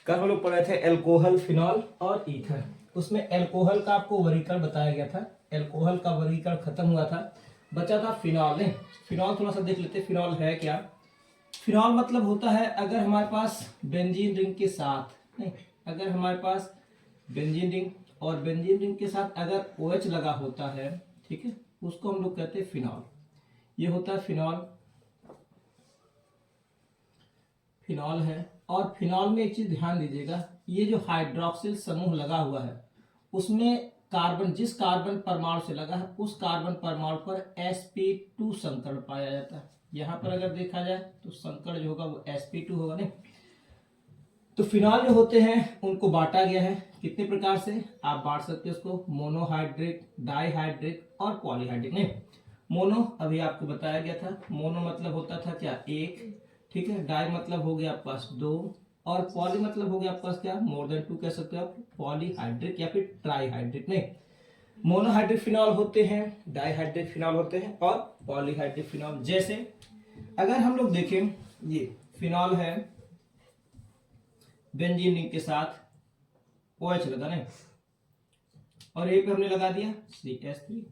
कल हम लोग पढ़े थे एल्कोहल, फिनॉल और ईथर। उसमें एल्कोहल का आपको वर्गीकरण बताया गया था, एल्कोहल का वर्गीकरण खत्म हुआ था, बचा था फिनॉल। ने फिनॉल थोड़ा सा देख लेते, फिनॉल है क्या। फिनॉल मतलब होता है अगर हमारे पास बेंजीन रिंग के साथ नहीं, अगर हमारे पास बेंजीन रिंग और बेंजीन रिंग के साथ अगर OH लगा होता है, ठीक है, उसको हम लोग कहते हैं फिनॉल। ये होता है फिनॉल, फिनॉल है। और फिनॉल में एक चीज ध्यान दीजिएगा, ये जो हाइड्रोक्सिल समूह लगा हुआ है उसमें कार्बन, जिस कार्बन परमाणु से लगा है उस कार्बन परमाणु पर sp2 संकरण पाया जाता है। यहां पर अगर देखा जाए तो संकरण जो होगा वो sp2 होगा। नहीं तो फिनॉल जो होते हैं उनको बांटा गया है कितने प्रकार से, आप बांट सकते हैं उसको मोनोहाइड्रिक, डाईहाइड्रिक और पॉलीहाइड्रिक। नहीं, मोनो अभी आपको बताया गया था, मोनो मतलब होता था क्या, एक, ठीक है। डाई मतलब हो गया आपके पास दो, और पॉली मतलब हो गया आपके पास क्या, मोर देन टू कह सकते हो आप, पॉलीहाइड्रिक या फिर ट्राईहाइड्रिक। नहीं, मोनोहाइड्रिक फिनॉल होते हैं, डाईहाइड्रिक फिनॉल होते हैं और पॉलीहाइड्रिक फिनॉल। जैसे अगर हम लोग देखें, ये फिनॉल है, बेंजीन रिंग के साथ OH लगा नहीं, और एक पे हमने लगा दिया CH3।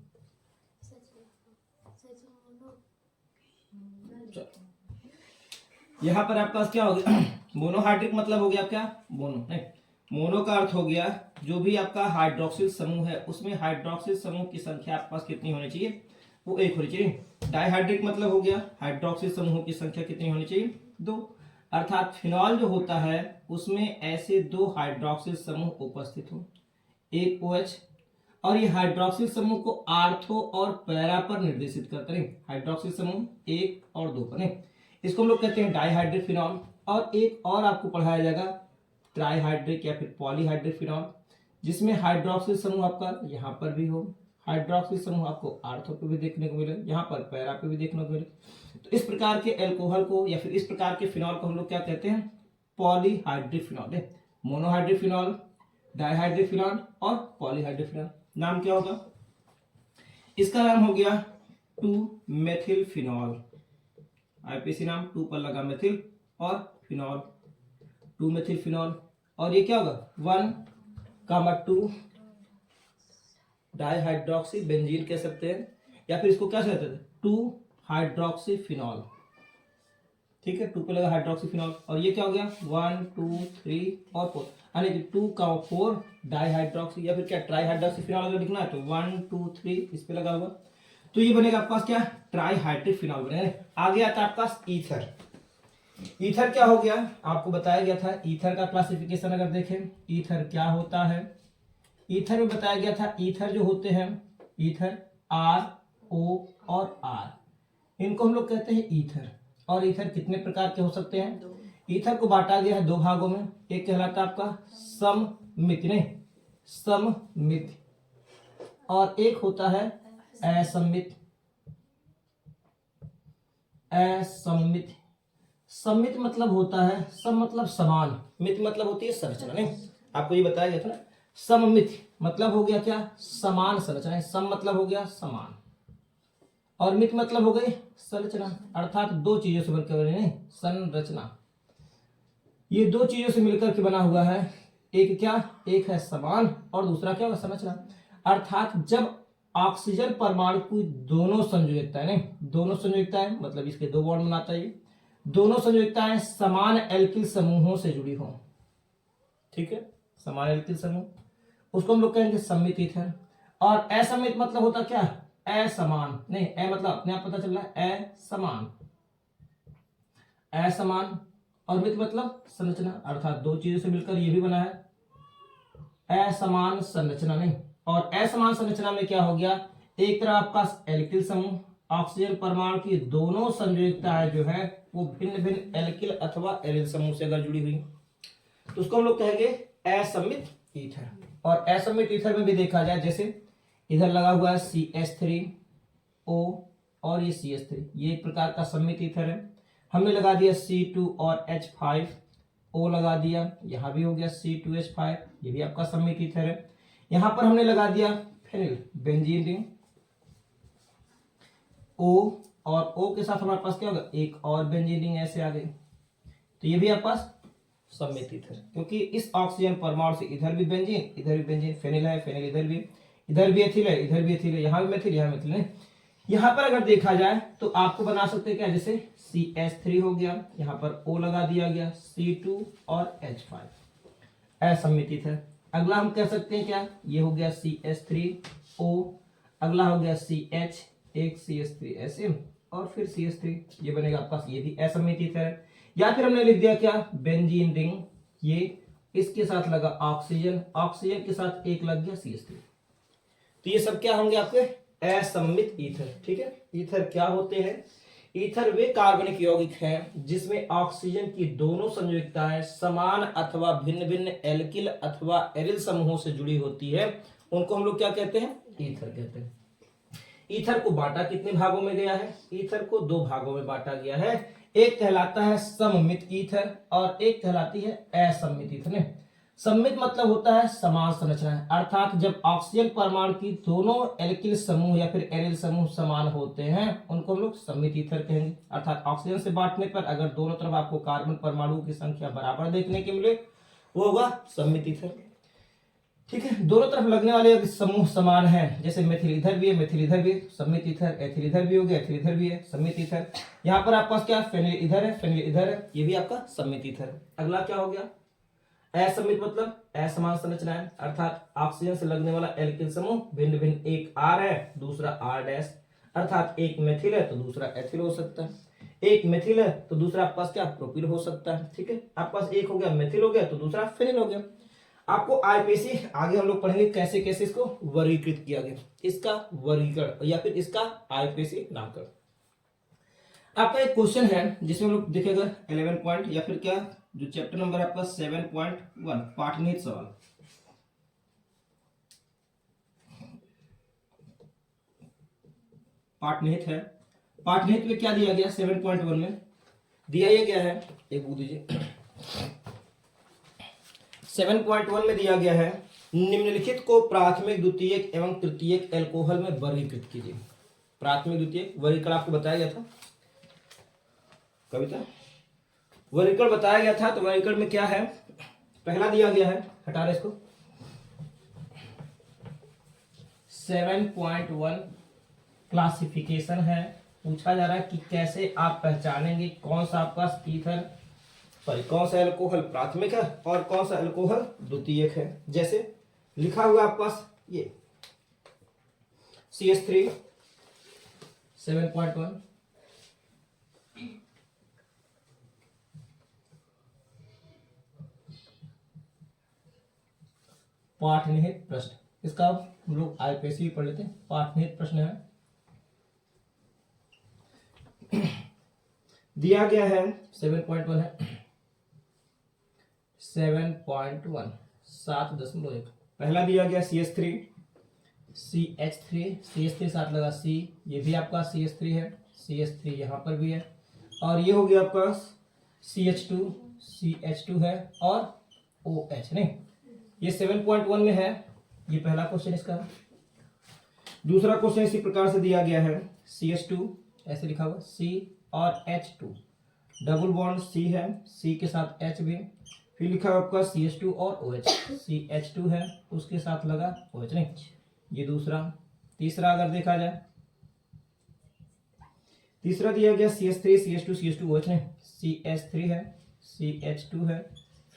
यहां पर आपके पास क्या हो गया मोनोहाइड्रिक मतलब हो गया क्या, मोनो। नहीं, मोनो का अर्थ हो गया जो भी आपका हाइड्रोक्सिल समूह है उसमें हाइड्रोक्सिल समूह की संख्या आपके पास कितनी होनी चाहिए, वो एक होनी चाहिए। डाईहाइड्रिक मतलब हो गया हाइड्रोक्सिल समूहों की संख्या कितनी होनी चाहिए, दो। अर्थात फिनॉल जो होता है उसमें ऐसे दो हाइड्रोक्सिल समूह उपस्थित हो, एक OH, और ये हाइड्रोक्सिल समूह को आर्थो और पैरा पर निर्देशित करते हैं। हाइड्रोक्सिल समूह एक और दो पर, नहीं, इसको हम लोग कहते हैं डाईहाइड्रिक फिनॉल। और एक और आपको पढ़ाया जाएगा ट्राईहाइड्रिक या फिर पॉलीहाइड्रिक फिनॉल, जिसमें हाइड्रोक्सिल समूह आपका यहाँ पर भी हो, हाइड्रोक्सिल समूह आपको आर्थो पे भी देखने को मिले, यहाँ पर पैरा पे भी देखने को मिले। तो इस प्रकार के एल्कोहल को या फिर इस प्रकार के फिनॉल को हम लोग क्या कहते हैं, polyhydric phenol. Monohydric phenol, dihydric phenol और पॉलीहाइड्रिक फिनॉल। नाम क्या होगा इसका, नाम हो गया 2 मेथिल फिनॉल। IPC नाम 2 पर लगा मेथिल और फिनॉल, 2 मेथिल फिनॉल। और ये क्या होगा 1,2 डाईहाइड्रोक्सी बेंजीन कह सकते हैं, या फिर इसको क्या कहते हैं 2 हाइड्रोक्सी फिनॉल, ठीक है। 2 पे लगा हाइड्रोक्सी फिनॉल। और ये क्या हो गया 1 2 3 और 4, यानी कि 2,4 डाईहाइड्रोक्सी या फिर क्या ट्राईहाइड्रोक्सी फिनॉल अगर लिखना है तो 1 2 3 इस पे लगा हुआ, तो ये बनेगा आपके पास क्या, ट्राईहाइड्रिक फिनॉल बनेगा। आगे आता है आपके पास ईथर। ईथर क्या हो गया, आपको बताया गया था ईथर का क्लासिफिकेशन अगर देखें, ईथर क्या होता है। ईथर में बताया गया था ईथर जो होते हैं, ईथर RO और R, इनको हम लोग कहते हैं ईथर। और ईथर कितने प्रकार के हो सकते हैं, ईथर को बांटा गया है दो भागों में, एक कहलाता है आपका सममित, नहीं सममित, और एक होता है असम्मित। असम्मित, सम्मित मतलब होता है, सम मतलब समान, मित मतलब होती है संरचना। नहीं, आपको ये बताया गया था ना, सममित मतलब हो गया क्या, समान संरचना। सम मतलब हो गया समान, और मित मतलब हो गई संरचना, अर्थात दो चीजों से बनकर बनी संरचना। ये दो चीजों से मिलकर के बना हुआ है, एक क्या, एक है समान और दूसरा क्या होगा संरचना। अर्थात जब ऑक्सीजन परमाणु की दोनों संयोजकताएं, नहीं दोनों संयोजकताएं मतलब इसके दो बॉन्ड बनाता है, दोनों संयोजकताएं समान एल्किल समूहों से जुड़ी हों, ठीक है, समान एल्किल समूह, उसको हम लोग कहेंगे सम्मित ईथर। और असम्मित मतलब होता क्या, असमान, नहीं ए मतलब अपने आप पता चल रहा है असमान, असमान, और मित मतलब संरचना, अर्थात दो चीजों से मिलकर ये भी बना है असमान संरचना। नहीं, और असमान संरचना में क्या हो गया, एक तरफ आपका एल्किल समूह, ऑक्सीजन परमाणु की दोनों संयोजकताएं जो है वो भिन्न भिन्न एल्किल अथवा एरिल समूह से अगर जुड़ी हुई तो उसको हम लोग कहेंगे असम्मित ईथर। और असम्मित ईथर में भी देखा जाए, जैसे इधर लगा हुआ है CH3O और ये CH3, ये एक प्रकार का सम्मित ईथर है। हमने लगा दिया C2 और H5O लगा दिया, यहां भी हो गया C2H5, ये भी आपका सम्मित ईथर है। यहां पर हमने लगा दिया फेनिल बेंजीन रिंग O, और O के साथ हमारे पास क्या होगा एक और बेंजीन रिंग ऐसे आ गई, तो ये भी आपके पास सम्मित ईथर, क्योंकि इस ऑक्सीजन परमाणु से इधर भी बेंजीन, फेनिल है, फेनिल इधर भी एथिल है, इधर भी एथिल है, यहाँ भी मेथिल, यहाँ मेथिल है। यहाँ पर अगर देखा जाए तो आपको बना सकते हैं क्या, जैसे CH3 हो गया, यहाँ पर O लगा दिया गया, C2 और H5, असम्मित ईथर। अगला हम कह सकते हैं क्या, ये हो गया CH3O, अगला हो गया CH, एक CH3Sm और फिर CH3, ये बनेगा आपका, ये भी असम्मित ईथर है। या फिर हमने लिख दिया क्या, बेंजीन रिंग, ये इसके साथ लगा ऑक्सीजन, ऑक्सीजन के साथ एक लग गया CH3, तो ये सब क्या होंगे आपके असम्मित ईथर। ठीक है, ईथर क्या होते हैं, ईथर वे कार्बनिक यौगिक हैं जिसमें ऑक्सीजन की दोनों संयोगिताएं समान अथवा भिन्न भिन्न एल्किल अथवा एरिल समूहों से जुड़ी होती है, उनको हम लोग क्या कहते हैं, ईथर कहते हैं। ईथर को बांटा कितने भागों में गया है, ईथर को 2 भागों में बांटा गया है, एक कहलाता है सममित ईथर और एक कहलाती है असम्मित ईथर। सम्मित मतलब होता है समान संरचना, अर्थात जब ऑक्सीजन परमाणु की दोनों एल्किल समूह या फिर एरिल समूह समान होते हैं उनको हम लोग सम्मित ईथर कहेंगे। अर्थात ऑक्सीजन से बांटने पर अगर दोनों तरफ आपको कार्बन परमाणु की संख्या बराबर देखने के मिले वो होगा सम्मित ईथर। ठीक है, दोनों तरफ लगने वाले समूह समान हैं, जैसे मेथिल इधर भी है, मेथिल इधर भी है, सम्मित ईथर, एथिल इधर भी हो गया, एथिल इधर भी है, सम्मित ईथर। यहाँ पर आपके पास क्या, फेनिल इधर है, फेनिल इधर है, ये भी आपका सम्मित ईथर। अगला क्या हो गया, असम्मित मतलब असमान संरचनाएं, अर्थात ऑक्सीजन से लगने वाला एल्किल समूह भिन्न भिन्न, एक R है दूसरा R', अर्थात एक मेथिल है तो दूसरा एथिल हो सकता है, एक मेथिल है तो दूसरा आपके पास क्या, प्रोपिल हो सकता है। ठीक है, आपके पास एक हो गया मेथिल हो गया तो दूसरा फेनिल हो गया। आपको आईपीसी आगे हम लोग पढ़ेंगे कैसे कैसे इसको वर्गीकृत किया गया, इसका वर्गीकरण या फिर इसका आईपीसी नामकरण। आपका एक क्वेश्चन है जिसमें हम लोग देखेगा 11 पॉइंट या फिर क्या, जो चैप्टर नंबर आपका 7.1 पाठनिहित सवाल। पाठनिहित है, पाठनिहित में क्या दिया गया, 7.1 में दिया ये गया है, एक बुक दीजिए। 7.1 में दिया गया है, निम्नलिखित को प्राथमिक द्वितीयक एवं तृतीयक एल्कोहल में वर्गीकृत कीजिए। प्राथमिक द्वितीयक वर्गीकरण आपको बताया गया था, कविता वर्गीकरण बताया गया था, तो वर्गीकरण में क्या है, पहला दिया गया है, हटा रहे इसको, 7.1 क्लासिफिकेशन है। पूछा जा रहा है कि कैसे आप पहचानेंगे कौन सा आपका ईथर, सॉरी कौन सा एल्कोहल प्राथमिक है और कौन सा एल्कोहल द्वितीयक है। जैसे लिखा हुआ आपके पास ये CH3 7.1, पाठनिहित प्रश्न, इसका हम लोग आईपीसी पढ़ लेते हैं। पाठनिहित प्रश्न है, दिया गया है 7.1 है, 7.1 7.1, पहला दिया गया CH3 CH3 साथ लगा C, ये भी आपका CH3 है, CH3 यहाँ पर भी है, और ये हो गया आपका CH2 है और OH, नहीं ये 7.1 में है, ये पहला क्वेश्चन इसका। दूसरा क्वेश्चन इसी प्रकार से दिया गया है, CH2 ऐसे लिखा हुआ C और H2, डबल बॉन्ड C है, C के साथ H भी, फिर लिखा हुआ आपका CH2 और OH, CH2 है उसके साथ लगा OH, नहीं ये दूसरा। तीसरा अगर देखा जाए, तीसरा दिया गया CH3 CH2 OH, नहीं CH3 है, CH2 है,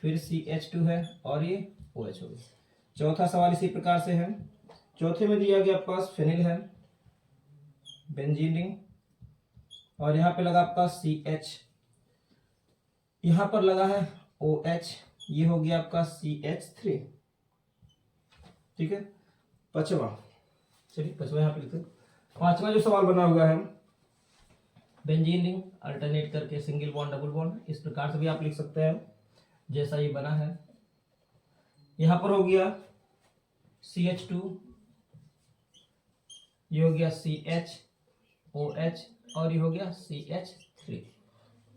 फिर CH2 है और ये OH हो गया। चौथा सवाल इसी प्रकार से है, चौथे में दिया गया आपके पास फेनिल है, बेंजीन रिंग, और यहाँ पे लगा आपका CH, यहाँ पर लगा है OH, ये हो गया आपका CH3। ठीक है, पांचवा, चलिए पांचवा यहाँ पे लिखते हैं। पांचवा जो सवाल बना हुआ है, बेंजीन रिंग अल्टरनेट करके सिंगल बॉन्ड डबल बॉन्ड, इस प्रकार से भी आप लिख सकते हैं जैसा ये बना है। यहाँ पर हो गया CH2, ये हो गया CH OH और ये हो गया CH3,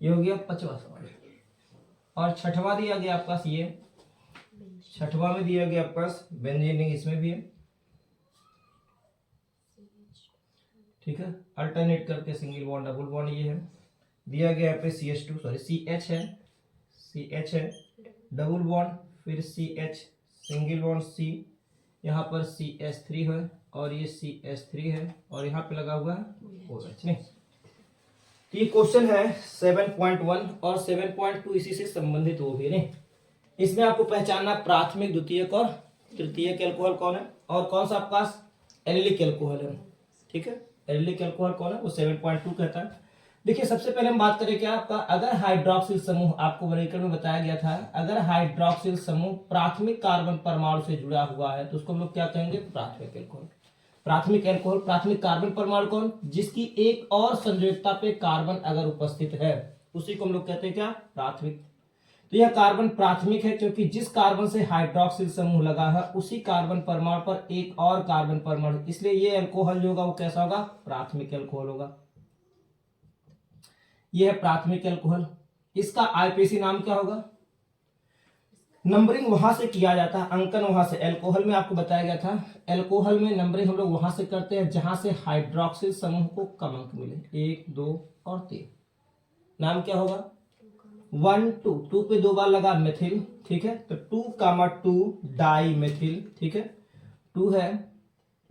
ये हो गया पांचवा सवाल। और छठवां दिया गया आपके पास, ये छठवां में दिया गया आपके पास बेंजीन रिंग, इसमें भी है। ठीक है, अल्टरनेट करके सिंगल बॉन्ड डबल बॉन्ड, ये है दिया गया यहाँ पे CH2 सॉरी CH है, CH है डबल बॉन्ड, फिर CH सिंगल बॉन्ड C, यहाँ पर CH3 है और ये CH3 है और यहाँ पे लगा हुआ है OH। नहीं, तो ये क्वेश्चन है 7.1 और 7.2 इसी से संबंधित वो भी नहीं। इसमें आपको पहचानना प्राथमिक, द्वितीयक और तृतीयक एल्कोहल कौन है और कौन सा आपका एलिलिक एल्कोहल है। ठीक है, एलिलिक एल्कोहल कौन है वो 7.2 कहता है। देखिए सबसे पहले हम बात करें क्या आपका, अगर हाइड्रोक्सिल समूह, आपको वर्गीकरण में बताया गया था, अगर हाइड्रोक्सिल समूह प्राथमिक कार्बन परमाणु से जुड़ा हुआ है तो उसको हम लोग क्या कहेंगे, प्राथमिक एल्कोहल। प्राथमिक एल्कोहल, प्राथमिक कार्बन परमाणु कौन, जिसकी एक और संयोजकता पे कार्बन अगर उपस्थित है उसी को हम लोग कहते हैं क्या, प्राथमिक। तो यह कार्बन प्राथमिक है क्योंकि जिस कार्बन से हाइड्रोक्सिल समूह लगा है उसी कार्बन परमाणु पर एक और कार्बन परमाणु, इसलिए ये एल्कोहल जो होगा वो कैसा होगा, प्राथमिक एल्कोहल होगा। यह है प्राथमिक एल्कोहल। इसका आईपीसी नाम क्या होगा, नंबरिंग वहां से किया जाता है, अंकन वहां से। एल्कोहल में आपको बताया गया था, एल्कोहल में नंबरिंग हम लोग वहां से करते हैं जहां से हाइड्रोक्सिल समूह को कम अंक मिले, 1, 2 और 3। नाम क्या होगा, 1, 2, 2 पे 2 बार लगा मेथिल, ठीक है, तो 2, 2 डाई मेथिल, ठीक है, 2 है,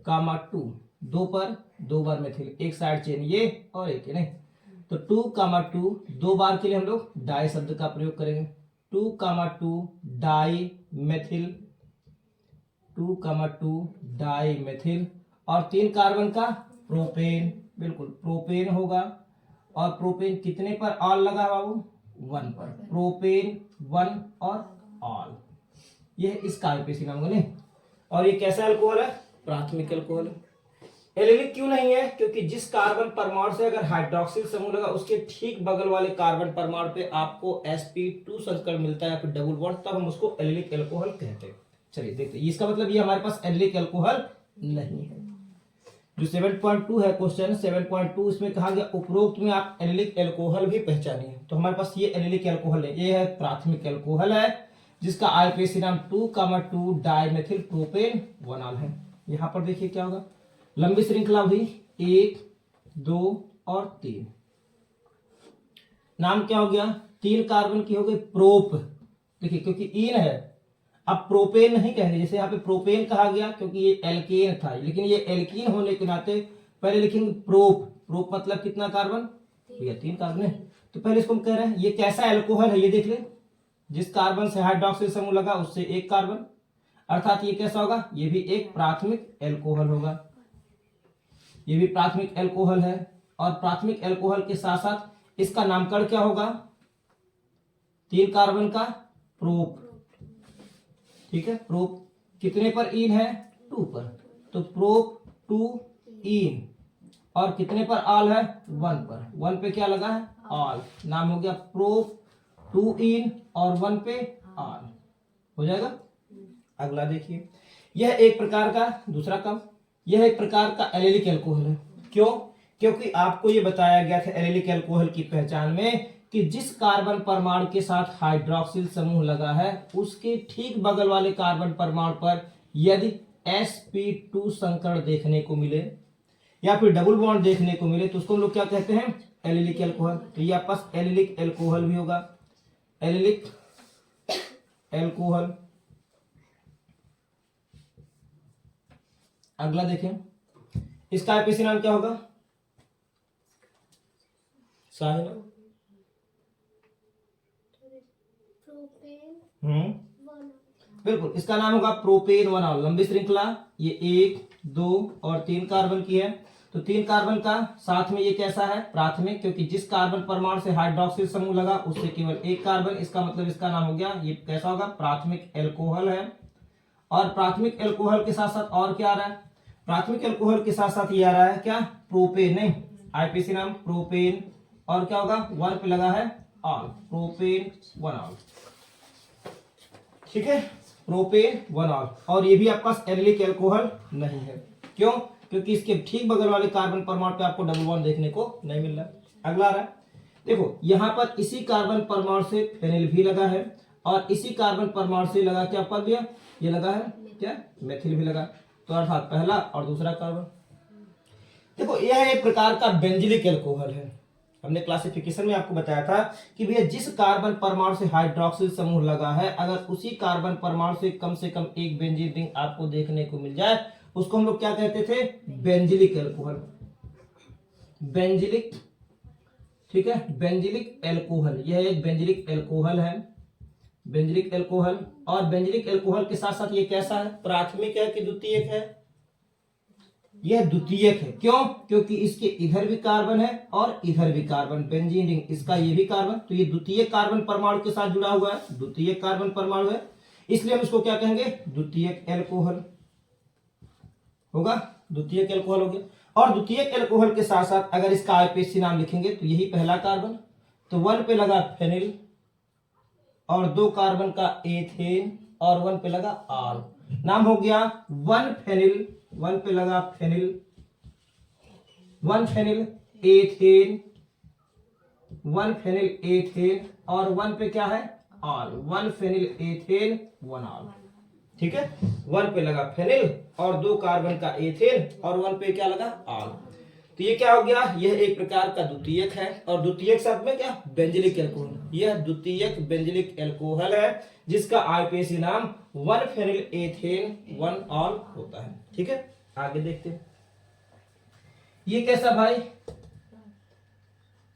2 2 पर 2 बार मेथिल, एक साइड चेन ये और एक नहीं, तो 2, 2 2 बार के लिए हम लोग डाई शब्द का प्रयोग करेंगे, 2, 2 डाई मेथिल, 2, 2 डाई मेथिल, और 3 कार्बन का प्रोपेन, बिल्कुल प्रोपेन होगा। और प्रोपेन कितने पर ऑल लगा बाबू, 1 पर, प्रोपेन 1 और ऑल, ये इसका आईपीसी नाम होगा नहीं। और ये कैसा अल्कोहल है, प्राथमिक अल्कोहल है। एलिलिक क्यों नहीं है, क्योंकि जिस कार्बन परमाणु से अगर हाइड्रोक्सिल समूह लगा उसके ठीक बगल वाले कार्बन परमाणु पे आपको sp2 संकरण मिलता है या फिर डबल बॉन्ड, तब हम उसको एलिलिक अल्कोहल कहते हैं। चलिए देखते हैं, इसका मतलब ये हमारे पास एलिलिक अल्कोहल नहीं है। जो 7.2 है क्वेश्चन 7.2, इसमें कहा गया उपरोक्त में आप एलिलिक एल्कोहल भी पहचानिए, तो हमारे पास ये एलिलिक एल्कोहल है, ये है प्राथमिक एल्कोहल है जिसका आईपीसी नाम 2, 2 डाइमेथिल प्रोपेन 1 ऑल है। यहां पर देखिए क्या होगा, लंबी श्रृंखला हुई 1, 2 और 3, नाम क्या हो गया, 3 कार्बन की हो गई प्रोप, देखिए क्योंकि इन है, अब प्रोपेन नहीं कहेंगे, जैसे यहाँ पे प्रोपेन कहा गया क्योंकि ये एल्केन था, लेकिन ये एल्कीन होने के नाते पहले लिखेंगे प्रोप, प्रोप मतलब कितना कार्बन, भैया 3 कार्बन है, तो पहले इसको हम कह रहे हैं ये कैसा एल्कोहल है, ये देख ले, जिस कार्बन से हाइड्रोक्सिल समूह लगा उससे एक कार्बन, अर्थात ये कैसा होगा, ये भी एक प्राथमिक एल्कोहल होगा, ये भी प्राथमिक एल्कोहल है। और प्राथमिक एल्कोहल के साथ साथ इसका नामकरण क्या होगा, 3 कार्बन का प्रोप, ठीक है, प्रोप कितने पर इन है, 2 पर, तो प्रोप 2 इन, और कितने पर ऑल है, 1 पर, 1 पे क्या लगा है, ऑल, नाम हो गया प्रोप 2 इन और 1 पे ऑल, हो जाएगा। अगला देखिए, यह एक प्रकार का, दूसरा कम, यह एक प्रकार का एलिलिक एल्कोहल है। क्यों, क्योंकि आपको यह बताया गया था एलिलिक एल्कोहल की पहचान में कि जिस कार्बन परमाणु के साथ हाइड्रोक्सिल समूह लगा है उसके ठीक बगल वाले कार्बन परमाणु पर यदि sp2 संकरण देखने को मिले या फिर डबल बॉन्ड देखने को मिले तो उसको हम लोग क्या कहते हैं, एलिलिक एल्कोहल। तो ये आपके पास एलिलिक एल्कोहल भी होगा, एलिलिक एल्कोहल। अगला देखें, इसका आईपीसी नाम क्या होगा, साहिना, बिल्कुल इसका नाम होगा प्रोपेन 1 ऑल, लंबी श्रृंखला, ये 1, 2 और 3 कार्बन की है, तो 3 कार्बन का साथ में ये कैसा है, प्राथमिक, क्योंकि जिस कार्बन परमाणु से हाइड्रोक्सिल समूह लगा उससे केवल एक कार्बन, इसका मतलब इसका नाम हो गया, ये कैसा होगा, प्राथमिक एल्कोहल है। और प्राथमिक एल्कोहल के साथ साथ और क्या आ रहा है, प्राथमिक एल्कोहल के साथ साथ ये आ रहा है क्या, प्रोपेन, नहीं, आईपीसी नाम प्रोपेन, और क्या होगा, 1 पे लगा है ऑल, प्रोपेन 1 ऑल, ठीक है, प्रोपेन 1 ऑल। और ये भी आपके पास एलिलिक एल्कोहल नहीं है, क्यों, क्योंकि इसके ठीक बगल वाले कार्बन परमाणु पे आपको डबल बॉन्ड देखने को नहीं मिल रहा है। अगला आ रहा है, देखो यहां पर इसी कार्बन परमाणु से फेनिल भी लगा है और इसी कार्बन परमाणु से लगा क्या पद दिया, ये लगा है क्या, मेथिल भी लगा, तो अर्थात पहला और दूसरा कार्बन। देखो यह एक प्रकार का बेंजिलिक एल्कोहल है, हमने क्लासिफिकेशन में आपको बताया था कि भैया जिस कार्बन परमाणु से हाइड्रोक्सिल समूह लगा है, अगर उसी कार्बन परमाणु से कम एक बेंजीन रिंग आपको देखने को मिल जाए, उसको हम लोग क्या कहते थे? Benzylic alcohol. बेंजिलिक, ठीक है, बेंजिलिक एल्कोहल, यह एक बेंजिलिक एल्कोहल है, बेंजिलिक एल्कोहल। और बेंजिलिक एल्कोहल के साथ साथ ये कैसा है? प्राथमिक है कि द्वितीयक है? यह द्वितीयक है। क्यों? क्योंकि इसके इधर भी कार्बन है और इधर भी कार्बन, बेंजीन रिंग, इसका ये भी कार्बन, तो ये द्वितीयक कार्बन परमाणु के साथ जुड़ा हुआ है, द्वितीयक कार्बन परमाणु है, इसलिए हम इसको क्या कहेंगे? द्वितीयक एल्कोहल होगा, द्वितीयक एल्कोहल हो गया। और द्वितीयक एल्कोहल के साथ साथ अगर इसका आईपीएसी नाम लिखेंगे तो यही पहला कार्बन, तो 1 पे लगा फेनिल और 2 कार्बन का एथेन और 1 पे लगा आल, नाम हो गया 1 फेनिल, 1 पे लगा phenyl, 1 phenyl ethane, 1 phenyl ethane और 1 पे क्या है? आल, 1 फेनिल एथेन 1 आल, ठीक है। 1 पे लगा फेनिल और 2 कार्बन का एथेन और 1 पे क्या लगा? आल। तो ये क्या हो गया? यह एक प्रकार का द्वितीयक है, और द्वितीयक साथ में क्या? Benzylic alcohol. यह द्वितीयक बेंजिलिक एल्कोहल है जिसका आईपीएसी नाम 1 फेनिल एथेन 1 आल होता है, ठीक है। आगे देखते हैं, ये कैसा भाई?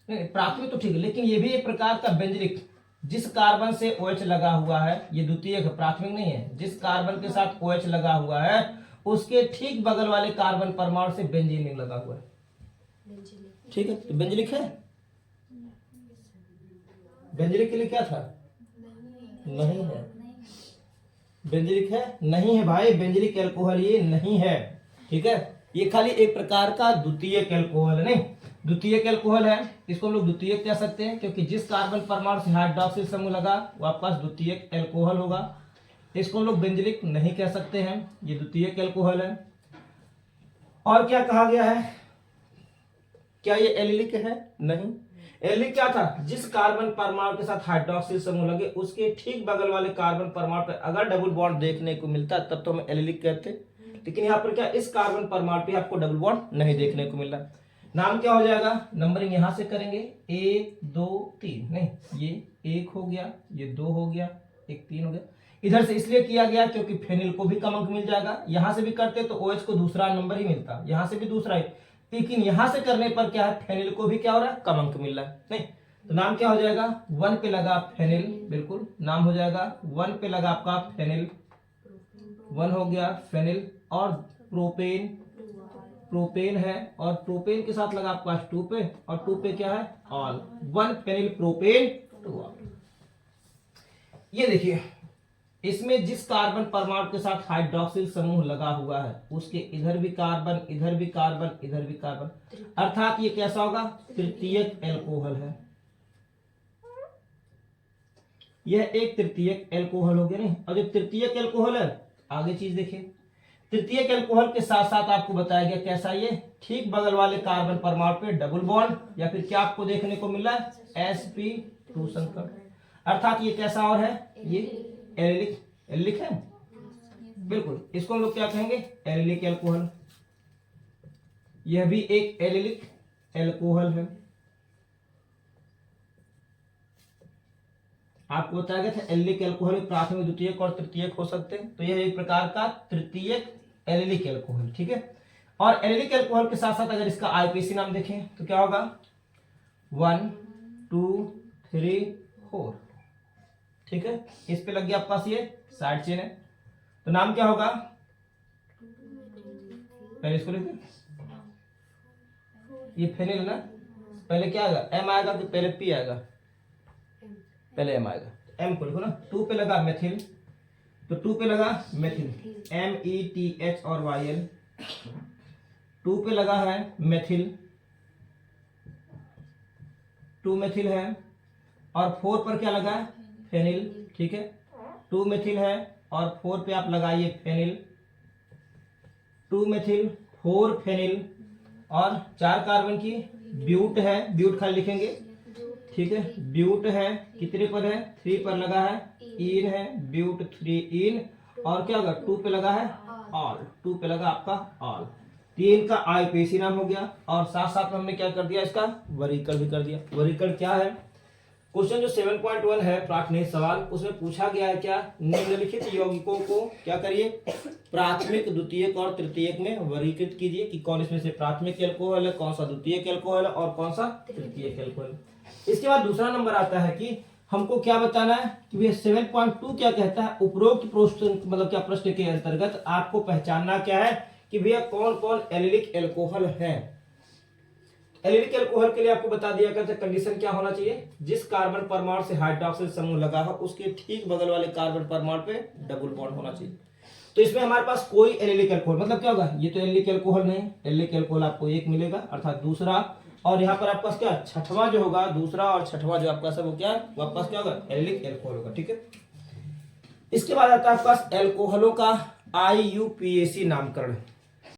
नहीं, प्राथमिक तो ठीक है, लेकिन ये भी एक प्रकार का बेंजिलिक, जिस कार्बन से OH लगा हुआ है, ये द्वितीयक है, प्राथमिक नहीं है। जिस कार्बन के साथ OH लगा हुआ है उसके ठीक बगल वाले कार्बन परमाणु से बेंजीन रिंग लगा हुआ है, ठीक है। तो बेंजिलिक है? बेंजिलिक के लिए क्या था? नहीं है। बेंजिलिक है? नहीं है भाई, बेंजिलिक एल्कोहल ये नहीं है, ठीक है। ये खाली एक प्रकार का द्वितीयक एल्कोहल है, नहीं, द्वितीयक एल्कोहल है, इसको हम लोग द्वितीयक कह सकते हैं क्योंकि जिस कार्बन परमाणु से हाइड्रोक्सिल समूह लगा वो आपके पास द्वितीयक एल्कोहल होगा। इसको हम लोग बेंजिलिक नहीं कह सकते हैं, ये द्वितीयक एल्कोहल है। और क्या कहा गया है? क्या ये एलिलिक है? नहीं। एलिलिक क्या था? जिस कार्बन परमाणु के साथ हाइड्रोक्सिल समूह लगे उसके ठीक बगल वाले कार्बन परमाणु पर अगर डबल बॉन्ड देखने को मिलता तब तो हम एलिलिक कहते, लेकिन यहाँ पर क्या, इस कार्बन परमाणु पे आपको डबल बॉन्ड नहीं देखने को मिल रहा। नाम क्या हो जाएगा? नंबरिंग यहां से करेंगे, 1 2 3, नहीं, ये 1 हो गया, ये 2 हो गया, एक 3 हो गया। इधर से इसलिए किया गया क्योंकि फेनिल को भी कम अंक मिल जाएगा, यहां से भी करते तो OH को दूसरा नंबर ही मिलता, यहां से भी दूसरा ही, लेकिन यहां से करने पर क्या है, फेनिल को भी क्या हो रहा है? कम अंक मिल रहा है, नहीं। तो नाम क्या हो जाएगा? 1 पे लगा फेनिल, बिल्कुल नाम हो जाएगा 1 पे लगा आपका फेनिल, 1 हो गया फेनिल। और प्रोपेन, प्रोपेन है, और प्रोपेन के साथ लगा आपका 2 पे, और 2 पे क्या है? Ol, 1 phenyl propane 2 ol. ये देखिए, इसमें जिस कार्बन परमाणु के साथ हाइड्रोक्सिल समूह लगा हुआ है उसके इधर भी कार्बन, इधर भी कार्बन, इधर भी कार्बन, अर्थात ये कैसा होगा? तृतीयक एल्कोहल है। यह एक तृतीयक एल्कोहल हो गया, नहीं। और जो तृतीयक एल्कोहल है, आगे चीज देखिए, तृतीयक एल्कोहल के साथ साथ आपको बताया गया कैसा, ये ठीक बगल वाले कार्बन परमाणु पे डबल बॉन्ड, या फिर क्या आपको देखने को मिला है? sp2 संकट, अर्थात ये कैसा और है? ये एलिलिक, एलिलिक है, बिल्कुल। इसको हम लोग क्या कहेंगे? Allylic alcohol. यह भी एक एलिलिक एल्कोहल है। आपको बताया गया था एलिलिक एल्कोहल प्राथमिक, द्वितीयक और तृतीयक हो सकते हैं, तो यह एक प्रकार का तृतीयक एलिलिक एल्कोहल, ठीक है। और एलिलिक एल्कोहल के साथ साथ अगर इसका आईपीसी नाम देखें तो क्या होगा? 1 2 3 4, ठीक है। इस पे लग गया आपके पास ये साइड चेन है, तो नाम क्या होगा? पहले इसको लिखते, ये फेनिल ना, पहले क्या आएगा? M आएगा तो पहले P आएगा, पहले M आएगा, M को लिखो ना। 2 पे लगा मेथिल, तो 2 पे लगा मेथिल, METH और YL, 2 पे लगा है मेथिल, 2 मेथिल है, और 4 पर क्या लगा? फेनिल, ठीक है। 2 मेथिल है और 4 पे आप लगाइए फेनिल, 2 मेथिल 4 फेनिल, और 4 कार्बन की ब्यूट है, ब्यूट खाली लिखेंगे, ठीक है। ब्यूट है, कितने पर है? 3 पर लगा है, इन है, ब्यूट 3 इन, और क्या होगा? 2 पे लगा है ऑल, 2 पे लगा आपका ऑल, 3 का आईपीएसी नाम हो गया और साथ साथ में हमने क्या कर दिया, इसका वर्गीकरण भी कर दिया। वर्गीकरण क्या है, क्वेश्चन जो 7.1 है प्राथमिक सवाल, उसमें पूछा गया है क्या, निम्नलिखित यौगिकों को क्या करिए, प्राथमिक, द्वितीयक और तृतीयक में वर्गीकृत कीजिए कि कौन इसमें से प्राथमिक एल्कोहल है, कौन सा द्वितीयक एल्कोहल है और कौन सा तृतीयक एल्कोहल। इसके बाद दूसरा नंबर आता है कि हमको क्या बताना है कि भैया 7.2 क्या कहता है, उपरोक्त प्रश्न मतलब क्या प्रश्न के अंतर्गत आपको पहचानना क्या है कि भैया कौन कौन एलिलिक एल्कोहल है। एलिलिक एल्कोहल के लिए आपको बता दिया गया था कंडीशन क्या होना चाहिए, जिस कार्बन परमाणु से हाइड्रोक्सिल समूह लगा हो उसके ठीक बगल वाले कार्बन परमाणु पे डबल बॉन्ड होना चाहिए। तो इसमें हमारे पास कोई एलिलिक एल्कोहल मतलब क्या होगा, ये तो एलिलिक एल्कोहल नहीं, एलिलिक एल्कोहल आपको एक मिलेगा अर्थात दूसरा, और यहाँ पर आपका क्या छठवां जो होगा, दूसरा और छठवां जो आपका सब वो क्या है, वापस क्या होगा, एलिलिक एल्कोहल होगा। ठीक है, इसके बाद आता है आपके पास एल्कोहलों का IUPAC नामकरण।